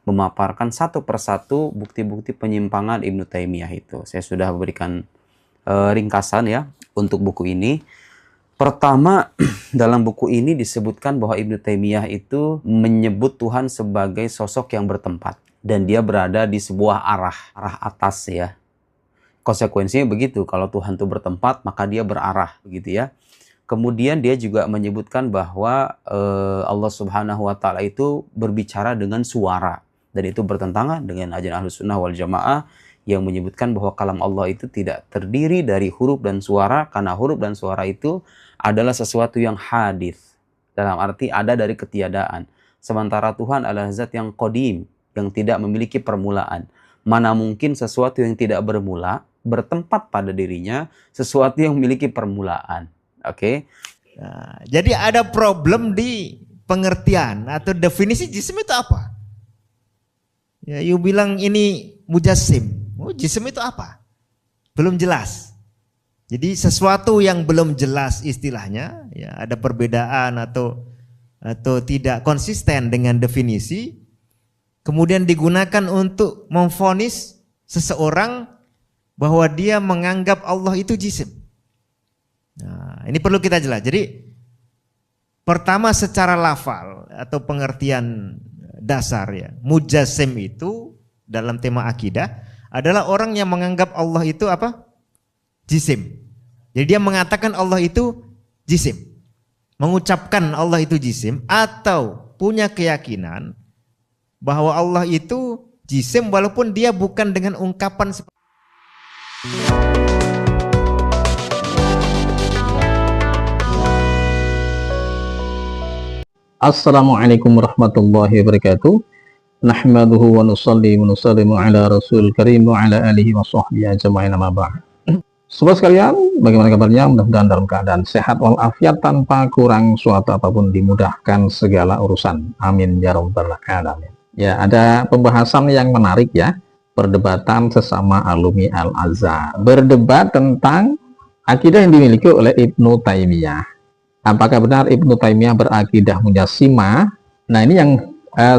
memaparkan satu persatu bukti-bukti penyimpangan Ibnu Taimiyah itu. Saya sudah berikan ringkasan ya untuk buku ini. Pertama, dalam buku ini disebutkan bahwa Ibnu Taimiyah itu menyebut Tuhan sebagai sosok yang bertempat. Dan dia berada di sebuah arah atas ya. Konsekuensinya begitu, kalau Tuhan itu bertempat, maka dia berarah, begitu ya. Kemudian dia juga menyebutkan bahwa Allah Subhanahu wa Ta'ala itu berbicara dengan suara. Dan itu bertentangan dengan ajaran Ahlus Sunnah wal Jamaah yang menyebutkan bahwa kalam Allah itu tidak terdiri dari huruf dan suara, karena huruf dan suara itu adalah sesuatu yang hadis, dalam arti ada dari ketiadaan. Sementara Tuhan adalah zat yang qadim, yang tidak memiliki permulaan. Mana mungkin sesuatu yang tidak bermula bertempat pada dirinya sesuatu yang memiliki permulaan. Oke. Nah, jadi ada problem di pengertian atau definisi jisim itu apa? Ya, you bilang ini mujassim. Oh, jisim itu apa? Belum jelas. Jadi sesuatu yang belum jelas istilahnya, ya ada perbedaan atau tidak konsisten dengan definisi, kemudian digunakan untuk memvonis seseorang bahwa dia menganggap Allah itu jisim. Nah, ini perlu kita jelas. Jadi pertama secara lafal atau pengertian dasar ya, mujassim itu dalam tema akidah adalah orang yang menganggap Allah itu apa? Jisim. Jadi dia mengatakan Allah itu jisim. Mengucapkan Allah itu jisim atau punya keyakinan bahwa Allah itu jisim walaupun dia bukan dengan ungkapan seperti Assalamualaikum warahmatullahi wabarakatuh. Nahmaduhu wa nusalli wa nusallimu ala rasul karim wa ala alihi wa sahbihi ajma'in amma ba'd. Sobat sekalian, bagaimana kabarnya? Mudah-mudahan dalam keadaan sehat walafiat tanpa kurang suatu apapun, dimudahkan segala urusan. Amin ya rabbal alamin. Ya, ada pembahasan yang menarik ya. Perdebatan sesama alumni Al-Azhar. Berdebat tentang akidah yang dimiliki oleh Ibnu Taimiyah. Apakah benar Ibnu Taimiyah berakidah mujassimah? Nah, ini yang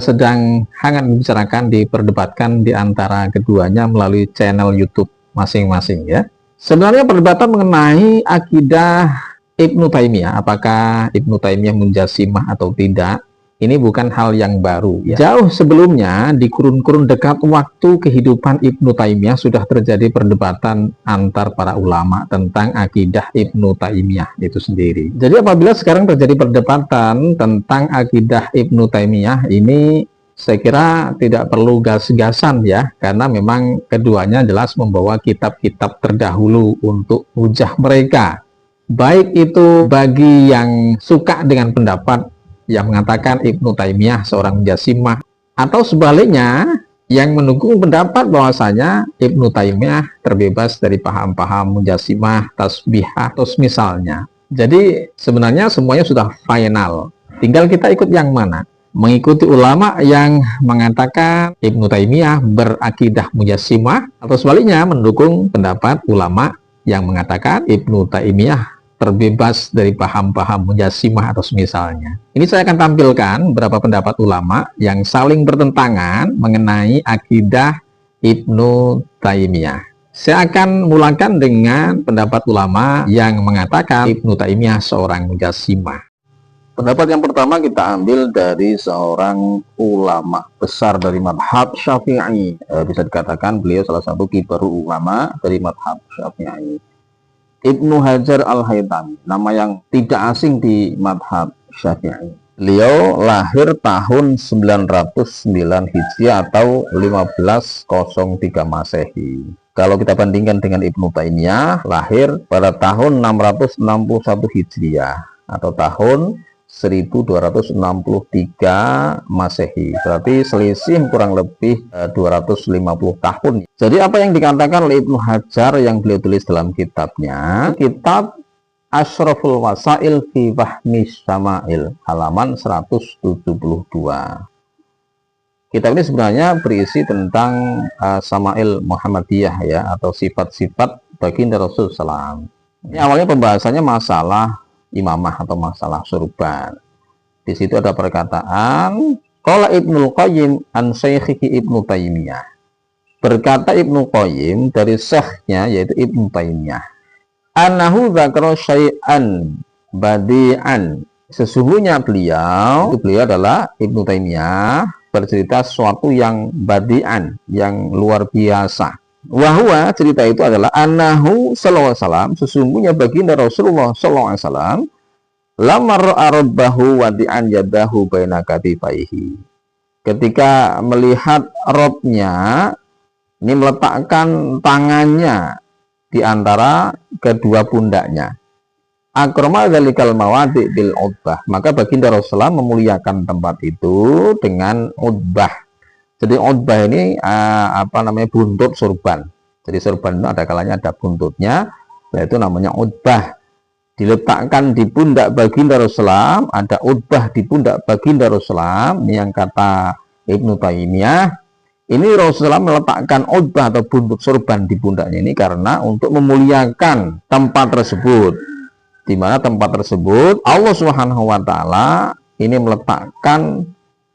sedang hangat dibicarakan, diperdebatkan di antara keduanya melalui channel YouTube masing-masing ya. Sebenarnya perdebatan mengenai akidah Ibnu Taimiyah, apakah Ibnu Taimiyah mujassimah atau tidak, ini bukan hal yang baru ya. Jauh sebelumnya, di kurun-kurun dekat waktu kehidupan Ibnu Taimiyah sudah terjadi perdebatan antar para ulama tentang akidah Ibnu Taimiyah itu sendiri. Jadi apabila sekarang terjadi perdebatan tentang akidah Ibnu Taimiyah, ini saya kira tidak perlu gas-gasan ya, karena memang keduanya jelas membawa kitab-kitab terdahulu untuk hujah mereka. Baik itu bagi yang suka dengan pendapat yang mengatakan Ibnu Taimiyah seorang mujassimah, atau sebaliknya yang mendukung pendapat bahwasanya Ibnu Taimiyah terbebas dari paham-paham mujassimah, tasbihah, atau misalnya. Jadi sebenarnya semuanya sudah final. Tinggal kita ikut yang mana. Mengikuti ulama yang mengatakan Ibnu Taimiyah berakidah mujassimah, atau sebaliknya mendukung pendapat ulama yang mengatakan Ibnu Taimiyah terbebas dari paham-paham mujassimah atau semisalnya. Ini saya akan tampilkan beberapa pendapat ulama yang saling bertentangan mengenai akidah Ibnu Taimiyah. Saya akan mulakan dengan pendapat ulama yang mengatakan Ibnu Taimiyah seorang mujassimah. Pendapat yang pertama kita ambil dari seorang ulama besar dari madhab Syafi'i. Bisa dikatakan beliau salah satu kibaru ulama dari madhab Syafi'i. Ibnu Hajar Al-Haytami, nama yang tidak asing di madhab Syafi'i. Beliau lahir tahun 909 Hijriah atau 1503 Masehi. Kalau kita bandingkan dengan Ibnu Taimiyah, lahir pada tahun 661 Hijriah atau tahun 1263 Masehi. Berarti selisih kurang lebih 250 tahun. Jadi apa yang dikatakan oleh Ibnu Hajar yang beliau tulis dalam kitabnya, kitab Ashraful Wasail fi Fahmi Syama'il, halaman 172. Kitab ini sebenarnya berisi tentang Syama'il Muhammadiyah ya, atau sifat-sifat baginda Rasul SAW. Ini awalnya pembahasannya masalah imamah atau masalah surban. Di situ ada perkataan Qala Ibnul Qayyim an Syaikhihi Ibnu Taimiyah. Berkata Ibnu Qayyim dari syekhnya yaitu Ibnu Taimiyah, annahu dzakara syai'an badi'an. Sesungguhnya beliau adalah Ibnu Taimiyah bercerita sesuatu yang badi'an, yang luar biasa. Wahwa cerita itu adalah annahu sallallahu alaihi wasallam, sesungguhnya baginda Rasulullah sallallahu alaihi wasallam lamar ra'a rabbahu wadi'an yadahu baina katifaihi. Ketika melihat Robnya, ini meletakkan tangannya di antara kedua pundaknya. Akrama dzalikal mawadi' bil udbah. Maka baginda Rasulullah memuliakan tempat itu dengan udbah. Jadi udbah ini buntut sorban. Jadi sorban itu ada kalanya ada buntutnya, yaitu namanya udbah. Diletakkan di pundak baginda Rasulullah, ada udbah di pundak baginda Rasulullah. Ini yang kata Ibnu Taimiyah. Ini Rasulullah meletakkan udbah atau buntut sorban di pundaknya ini karena untuk memuliakan tempat tersebut. Di mana tempat tersebut Allah Subhanahu wa taala ini meletakkan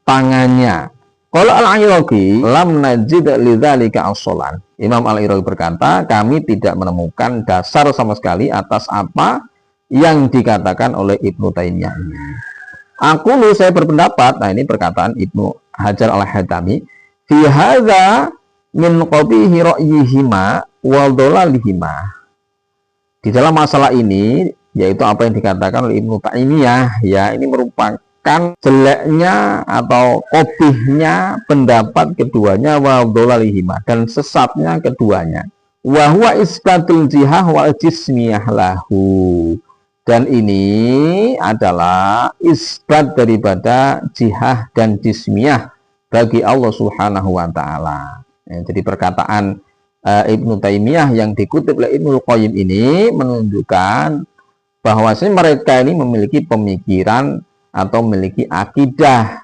tangannya. Qala al-Iraqi lam najid lidzalika as-shalan. Imam al-Iraqi berkata, kami tidak menemukan dasar sama sekali atas apa yang dikatakan oleh Ibnu Taimiyah ini. Saya berpendapat, nah ini perkataan Ibnu Hajar al-Haytami, fi hadza min qabihi ra'yihima wa dhalalihima. Di dalam masalah ini, yaitu apa yang dikatakan oleh Ibnu Taimiyah, ya ini merupakan jeleknya atau qobihnya pendapat keduanya, wa dhalalihima, dan sesatnya keduanya. Wa huwa isbatul jihah wal jismiyah lahu. Dan ini adalah isbat daripada jihah dan jismiyah bagi Allah Subhanahu wa taala. Jadi perkataan Ibnu Taimiyah yang dikutip oleh Ibnu Qayyim ini menunjukkan bahwasanya mereka ini memiliki pemikiran atau memiliki akidah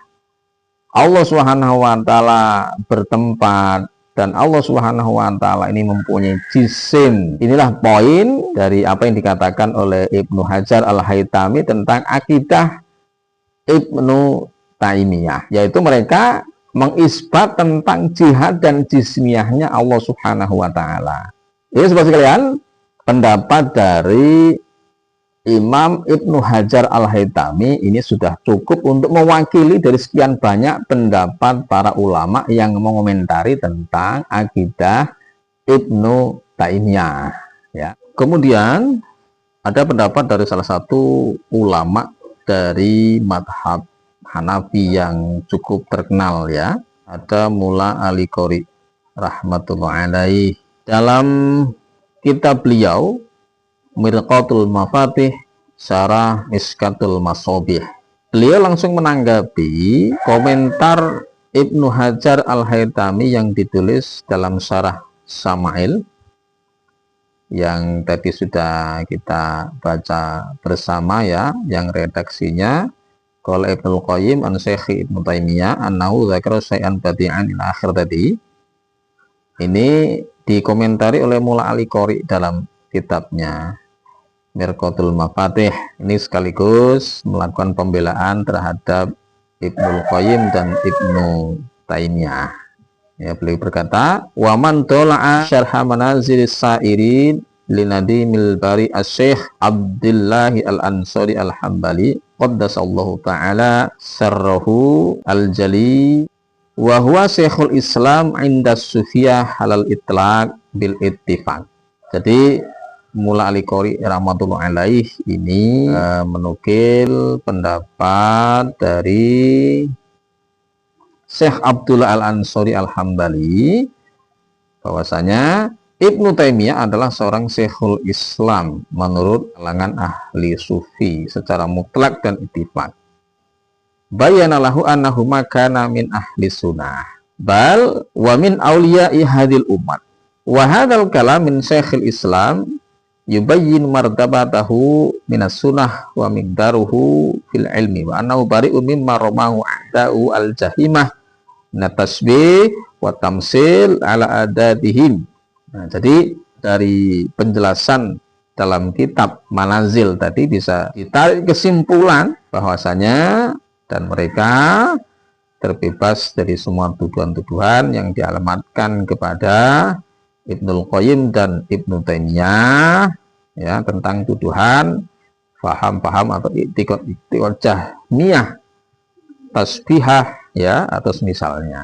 Allah Subhanahu wa taala bertempat dan Allah Subhanahu wa taala ini mempunyai jisim. Inilah poin dari apa yang dikatakan oleh Ibnu Hajar al-Haytami tentang akidah Ibnu Taimiyah, yaitu mereka mengisbat tentang jihad dan jismiyahnya Allah Subhanahu wa taala. Ini saudara sekalian, pendapat dari Imam Ibnu Hajar al-Haytami ini sudah cukup untuk mewakili dari sekian banyak pendapat para ulama yang mengomentari tentang akidah Ibnu Taimiyah. Ya. Kemudian ada pendapat dari salah satu ulama dari madhab Hanafi yang cukup terkenal, ya. Ada Mula Al-Qari rahmatullah alaih. Dalam kitab beliau Mirqatul Mafatih Syarah Miskatul Masobih, beliau langsung menanggapi komentar Ibnu Hajar al-Haytami yang ditulis dalam Syarah Sama'il yang tadi sudah kita baca bersama, ya, yang redaksinya qala Ibnu Qayyim an Syekh Ibnu Taimiyah annahu dzakara syai'an badi'an ila akhir tadi. Ini dikomentari oleh Mula Al-Qari dalam kitabnya Mirqatul Mafatih. Ini sekaligus melakukan pembelaan terhadap Ibnu Qayyim dan Ibnu Taimiyah. Ya, beliau berkata, "Wa man tola'a syarha manazilis sa'irin linadimil bari asy-Syaikh Abdullah al-Ansari al-Hambali qaddasallahu ta'ala sarrahu al-jali wa huwa Syekhul Islam inda sufiyah halal itlaq bil ittifaq." Jadi Mula Al-Qari rahmatullah alaih ini menukil pendapat dari Syekh Abdullah al-Ansari al-Hambali bahwasanya Ibnu Taimiyah adalah seorang Syekhul Islam menurut kalangan ahli sufi secara mutlak dan ittifaq. Bayana lahu annahu kana min ahli sunnah bal wa min auliya'i hadil umat. Wa hadzal kalam min Syekhul Islam yubayyin martabatahu minas sunnah wa miqdaruhu fil ilmi wa annahu bari'un mimma ramahu a'da'u al-jahimah natasbih wa tamsil ala adatihim. Nah, jadi dari penjelasan dalam kitab Manazil tadi bisa ditarik kesimpulan bahwasanya dan mereka terbebas dari semua tuduhan-tuduhan yang dialamatkan kepada Ibnul Qayyim dan Ibnu Taimiyah ya tentang tuduhan paham-paham atau i'tiqad jahmiyah tasbihah ya atau semisalnya.